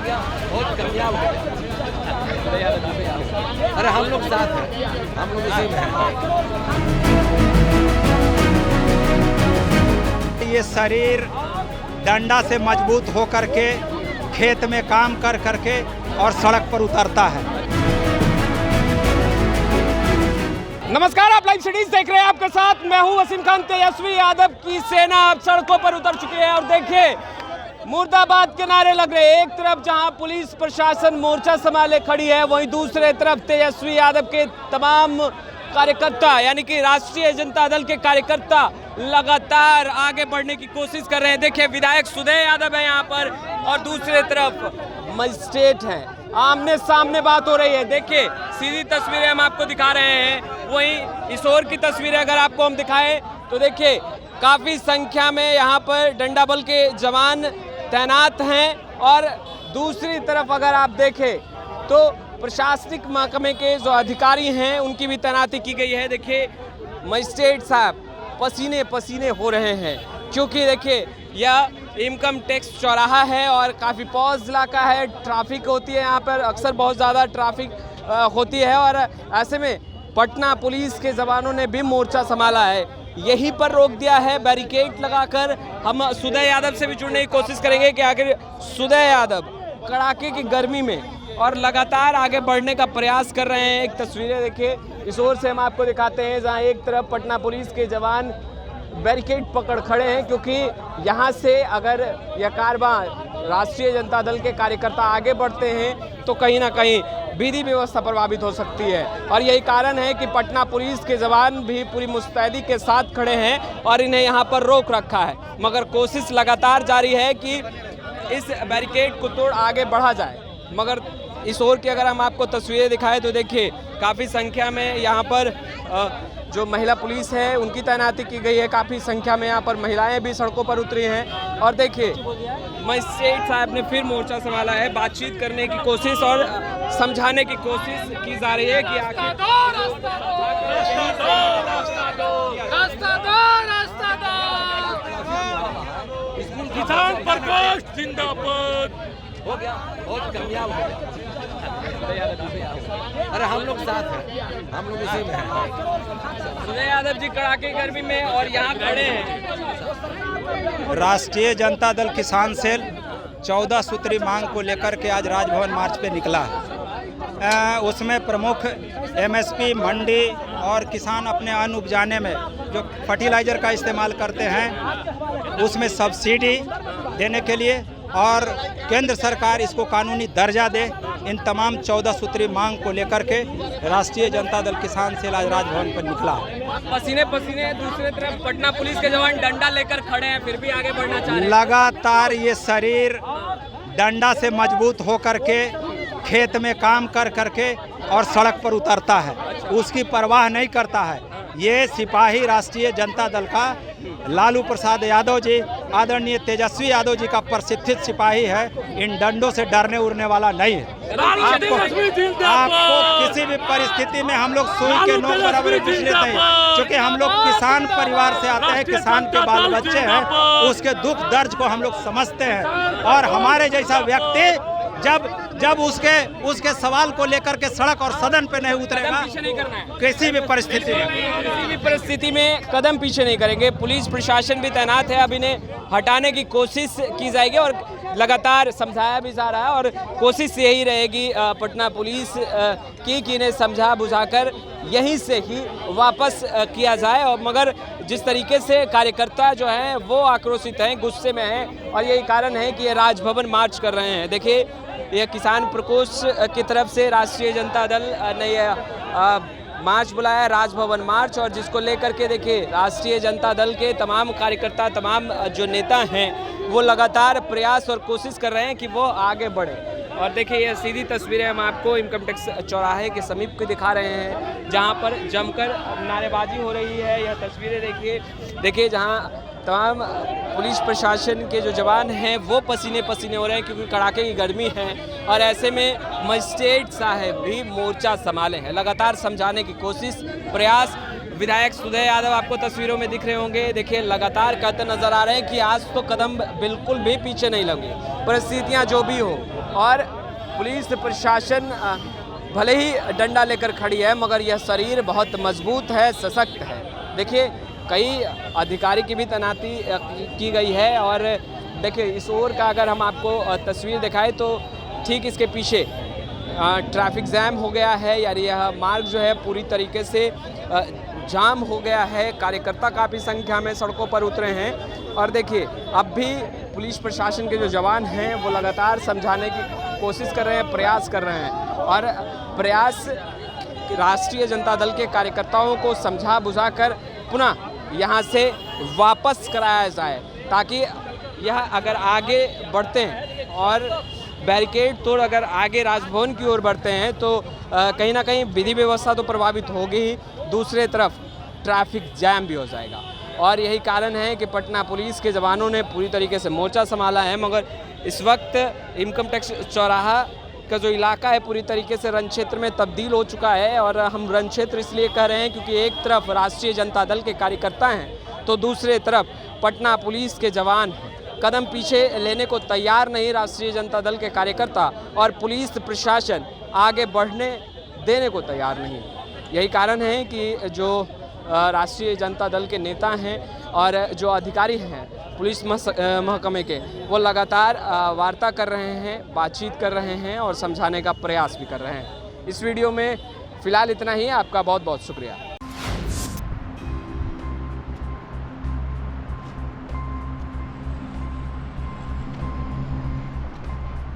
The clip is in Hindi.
गया, बहुत कामयाब हो गया। अरे हम लोग साथ हैं, हम लोग इसी में हैं। ये शरीर डंडा से मजबूत हो करके खेत में काम कर करके और सड़क पर उतरता है। नमस्कार, आप लाइव सिटीज देख रहे हैं। आपके साथ मैं हूं वसीम खान। तेजस्वी यादव की सेना अब सड़कों पर उतर चुकी है और देखिए मुर्दाबाद के नारे लग रहे हैं। एक तरफ जहां पुलिस प्रशासन मोर्चा संभाले खड़ी है, वहीं दूसरे तरफ तेजस्वी यादव के तमाम कार्यकर्ता यानी कि राष्ट्रीय जनता दल के कार्यकर्ता लगातार आगे बढ़ने की कोशिश कर रहे हैं। देखिए विधायक सुदय यादव है यहाँ पर और दूसरे तरफ मजिस्ट्रेट हैं। आमने सामने बात हो रही है। देखिए सीधी तस्वीरें हम आपको दिखा रहे हैं। वहीं इसोर की तस्वीरें अगर आपको हम दिखाएं तो देखिए काफ़ी संख्या में यहाँ पर डंडा बल के जवान तैनात हैं और दूसरी तरफ अगर आप देखें तो प्रशासनिक महकमे के जो अधिकारी हैं उनकी भी तैनाती की गई है। देखिए मजिस्ट्रेट साहब पसीने पसीने हो रहे हैं क्योंकि देखिए यह इनकम टैक्स चौराहा है और काफ़ी पॉज इलाका है। ट्रैफिक होती है यहाँ पर, अक्सर बहुत ज़्यादा ट्रैफिक होती है और ऐसे में पटना पुलिस के जवानों ने भी मोर्चा संभाला है। यहीं पर रोक दिया है बैरिकेड लगाकर। हम सुदय यादव से भी जुड़ने की कोशिश करेंगे कि आखिर सुदय यादव कड़ाके की गर्मी में और लगातार आगे बढ़ने का प्रयास कर रहे हैं। एक तस्वीरें देखिए इस ओर से हम आपको दिखाते हैं जहां एक तरफ पटना पुलिस के जवान बैरिकेड पकड़ खड़े हैं क्योंकि यहाँ से अगर यह कारवां राष्ट्रीय जनता दल के कार्यकर्ता आगे बढ़ते हैं तो कहीं ना कहीं विधि व्यवस्था प्रभावित हो सकती है और यही कारण है कि पटना पुलिस के जवान भी पूरी मुस्तैदी के साथ खड़े हैं और इन्हें यहाँ पर रोक रखा है। मगर कोशिश लगातार जारी है कि इस बैरिकेड को तोड़ आगे बढ़ा जाए। मगर इस ओर की अगर हम आपको तस्वीरें दिखाएं तो देखिए काफ़ी संख्या में यहाँ पर जो महिला पुलिस है उनकी तैनाती की गई है। काफ़ी संख्या में यहाँ पर महिलाएं भी सड़कों पर उतरी हैं और देखिए मजिस्ट्रेट साहब ने फिर मोर्चा संभाला है। बातचीत करने की कोशिश और समझाने की कोशिश की जा रही है कि आखिर किसान प्रकोष्ठ जिंदाबाद हो गया, बहुत कामयाब हो गया। अरे हम लोग साथ हैं, हम लोग इसी में हैं। सुदय यादव जी कड़ाके की गर्मी में और यहाँ खड़े हैं। राष्ट्रीय जनता दल किसान सेल 14 सूत्री मांग को लेकर के आज राजभवन मार्च पे निकला है। उसमें प्रमुख एमएसपी मंडी और किसान अपने अन्न उपजाने में जो फर्टिलाइज़र का इस्तेमाल करते हैं उसमें सब्सिडी देने के लिए और केंद्र सरकार इसको कानूनी दर्जा दे, इन तमाम 14 सूत्री मांग को लेकर के राष्ट्रीय जनता दल किसान सेल आज राजभवन पर निकला। पसीने पसीने दूसरे तरफ पटना पुलिस के जवान डंडा लेकर खड़े हैं, फिर भी आगे बढ़ना चाह रहे हैं। लगातार ये शरीर डंडा से मजबूत हो करके खेत में काम कर करके और सड़क पर उतरता है, उसकी परवाह नहीं करता है। ये सिपाही राष्ट्रीय जनता दल का लालू प्रसाद यादव जी, आदरणीय तेजस्वी यादव जी का प्रशिक्षित सिपाही है। इन डंडों से डरने उड़ने वाला नहीं है। आपको किसी भी परिस्थिति में हम लोग सुई के नोक बराबर पूछ लेते हैं क्योंकि हम लोग किसान परिवार से आते हैं, किसान के बाल बच्चे हैं, उसके दुख दर्द को हम लोग समझते हैं और हमारे जैसा व्यक्ति जब उसके सवाल को लेकर के सड़क और सदन पे नहीं उतरेगा, किसी भी परिस्थिति में कदम पीछे नहीं करेंगे। पुलिस प्रशासन भी तैनात है, अब इन्हें हटाने की कोशिश की जाएगी और लगातार समझाया भी जा रहा है और कोशिश यही रहेगी पटना पुलिस की कि इन्हें समझा बुझाकर यहीं से ही वापस किया जाए। और मगर जिस तरीके से कार्यकर्ता जो हैं वो आक्रोशित हैं, गुस्से में हैं और यही कारण है कि ये राजभवन मार्च कर रहे हैं। देखिए यह किसान प्रकोष्ठ की तरफ से राष्ट्रीय जनता दल ने मार्च बुलाया है, राजभवन मार्च, और जिसको लेकर के देखिए राष्ट्रीय जनता दल के तमाम कार्यकर्ता, तमाम जो नेता हैं वो लगातार प्रयास और कोशिश कर रहे हैं कि वो आगे बढ़े। और देखिए ये सीधी तस्वीरें हम आपको इनकम टैक्स चौराहे के समीप की दिखा रहे हैं जहां पर जमकर नारेबाजी हो रही है। यह तस्वीरें देखिए जहां तमाम पुलिस प्रशासन के जो जवान हैं वो पसीने पसीने हो रहे हैं क्योंकि कड़ाके की गर्मी है और ऐसे में मजिस्ट्रेट साहब भी मोर्चा संभाले हैं। लगातार समझाने की कोशिश, प्रयास। विधायक सुदय यादव आपको तस्वीरों में दिख रहे होंगे, देखिए लगातार कहते नजर आ रहे हैं कि आज तो कदम बिल्कुल भी पीछे नहीं लगे, परिस्थितियां जो भी हो और पुलिस प्रशासन भले ही डंडा लेकर खड़ी है मगर यह शरीर बहुत मजबूत है, सशक्त है। देखिए कई अधिकारी की भी तैनाती की गई है और देखिए इस ओर का अगर हम आपको तस्वीर दिखाएं तो ठीक इसके पीछे ट्रैफिक जैम हो गया है, यानी यह मार्ग जो है पूरी तरीके से जाम हो गया है। कार्यकर्ता काफ़ी संख्या में सड़कों पर उतरे हैं और देखिए अब भी पुलिस प्रशासन के जो जवान हैं वो लगातार समझाने की कोशिश कर रहे हैं, प्रयास कर रहे हैं और प्रयास राष्ट्रीय जनता दल के कार्यकर्ताओं को समझा बुझाकर पुनः यहाँ से वापस कराया जाए, ताकि यह अगर आगे बढ़ते हैं और बैरिकेड तोड़ अगर आगे राजभवन की ओर बढ़ते हैं तो कहीं ना कहीं विधि व्यवस्था तो प्रभावित होगी ही, दूसरे तरफ ट्रैफिक जैम भी हो जाएगा। और यही कारण है कि पटना पुलिस के जवानों ने पूरी तरीके से मोर्चा संभाला है, मगर इस वक्त इनकम टैक्स चौराहा का जो इलाका है पूरी तरीके से रण क्षेत्र में तब्दील हो चुका है। और हम रण क्षेत्र इसलिए कह रहे हैं क्योंकि एक तरफ राष्ट्रीय जनता दल के कार्यकर्ता हैं तो दूसरे तरफ पटना पुलिस के जवान हैं। कदम पीछे लेने को तैयार नहीं राष्ट्रीय जनता दल के कार्यकर्ता और पुलिस प्रशासन आगे बढ़ने देने को तैयार नहीं। यही कारण है कि जो राष्ट्रीय जनता दल के नेता हैं और जो अधिकारी हैं पुलिस महकमे के, वो लगातार वार्ता कर रहे हैं, बातचीत कर रहे हैं और समझाने का प्रयास भी कर रहे हैं। इस वीडियो में फ़िलहाल इतना ही। आपका बहुत बहुत शुक्रिया।